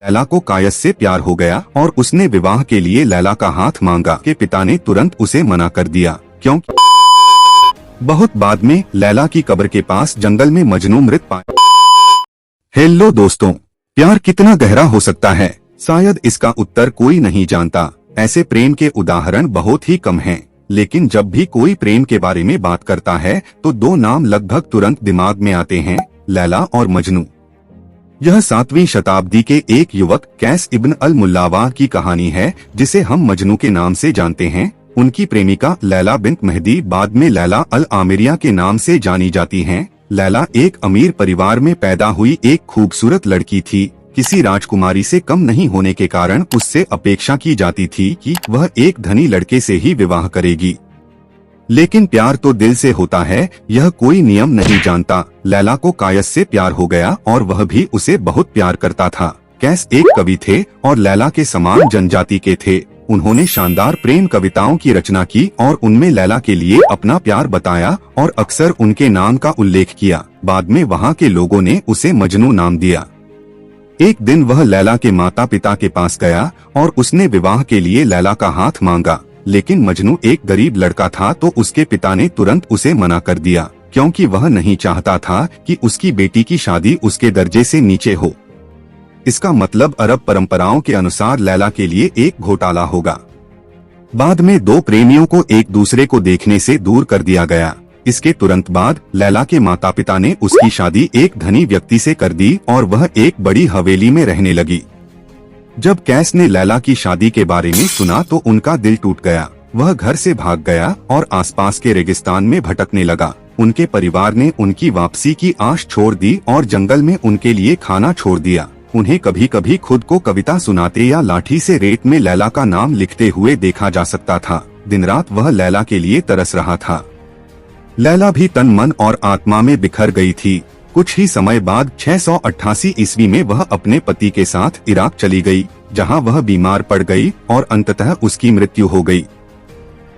लैला को कायस से प्यार हो गया और उसने विवाह के लिए लैला का हाथ मांगा के पिता ने तुरंत उसे मना कर दिया, क्योंकि बहुत बाद में लैला की कब्र के पास जंगल में मजनू मृत पाया। हेलो दोस्तों, प्यार कितना गहरा हो सकता है? शायद इसका उत्तर कोई नहीं जानता। ऐसे प्रेम के उदाहरण बहुत ही कम हैं, लेकिन जब भी कोई प्रेम के बारे में बात करता है तो दो नाम लगभग तुरंत दिमाग में आते हैं, लैला और मजनू। यह 7वीं शताब्दी के एक युवक कैस इब्न अल मुल्लावा की कहानी है, जिसे हम मजनू के नाम से जानते हैं। उनकी प्रेमिका लैला बिन्त मेहदी बाद में लैला अल आमिरिया के नाम से जानी जाती हैं। लैला एक अमीर परिवार में पैदा हुई एक खूबसूरत लड़की थी। किसी राजकुमारी से कम नहीं होने के कारण उससे अपेक्षा की जाती थी कि वह एक धनी लड़के से ही विवाह करेगी। लेकिन प्यार तो दिल से होता है, यह कोई नियम नहीं जानता। लैला को कायस से प्यार हो गया और वह भी उसे बहुत प्यार करता था। कैस एक कवि थे और लैला के समान जनजाति के थे। उन्होंने शानदार प्रेम कविताओं की रचना की और उनमें लैला के लिए अपना प्यार बताया और अक्सर उनके नाम का उल्लेख किया। बाद में वहाँ के लोगों ने उसे मजनू नाम दिया। एक दिन वह लैला के माता पिता के पास गया और उसने विवाह के लिए लैला का हाथ मांगा, लेकिन मजनू एक गरीब लड़का था तो उसके पिता ने तुरंत उसे मना कर दिया, क्योंकि वह नहीं चाहता था कि उसकी बेटी की शादी उसके दर्जे से नीचे हो। इसका मतलब अरब परंपराओं के अनुसार लैला के लिए एक घोटाला होगा। बाद में दो प्रेमियों को एक दूसरे को देखने से दूर कर दिया गया। इसके तुरंत बाद लैला के माता पिता ने उसकी शादी एक धनी व्यक्ति से कर दी और वह एक बड़ी हवेली में रहने लगी। जब कैस ने लैला की शादी के बारे में सुना तो उनका दिल टूट गया। वह घर से भाग गया और आसपास के रेगिस्तान में भटकने लगा। उनके परिवार ने उनकी वापसी की आश छोड़ दी और जंगल में उनके लिए खाना छोड़ दिया। उन्हें कभी कभी खुद को कविता सुनाते या लाठी से रेत में लैला का नाम लिखते हुए देखा जा सकता था। दिन रात वह लैला के लिए तरस रहा था। लैला भी तन मन और आत्मा में बिखर गई थी। कुछ ही समय बाद 688 ईस्वी में वह अपने पति के साथ इराक चली गई, जहां वह बीमार पड़ गई और अंततः उसकी मृत्यु हो गई।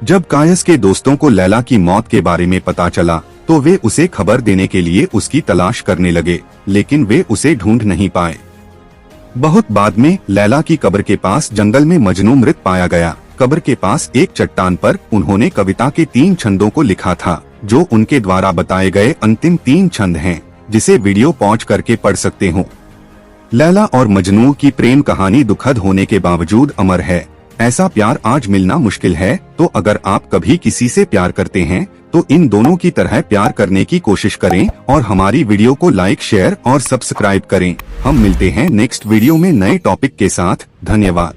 जब कायस के दोस्तों को लैला की मौत के बारे में पता चला तो वे उसे खबर देने के लिए उसकी तलाश करने लगे, लेकिन वे उसे ढूंढ नहीं पाए। बहुत बाद में लैला की कब्र के पास जंगल में मजनू मृत पाया गया। कब्र के पास एक चट्टान पर उन्होंने कविता के 3 छंदों को लिखा था, जो उनके द्वारा बताए गए अंतिम 3 छंद हैं, जिसे वीडियो पॉज करके पढ़ सकते हो। लैला और मजनू की प्रेम कहानी दुखद होने के बावजूद अमर है। ऐसा प्यार आज मिलना मुश्किल है, तो अगर आप कभी किसी से प्यार करते हैं तो इन दोनों की तरह प्यार करने की कोशिश करें और हमारी वीडियो को लाइक, शेयर और सब्सक्राइब करें। हम मिलते हैं नेक्स्ट वीडियो में नए टॉपिक के साथ। धन्यवाद।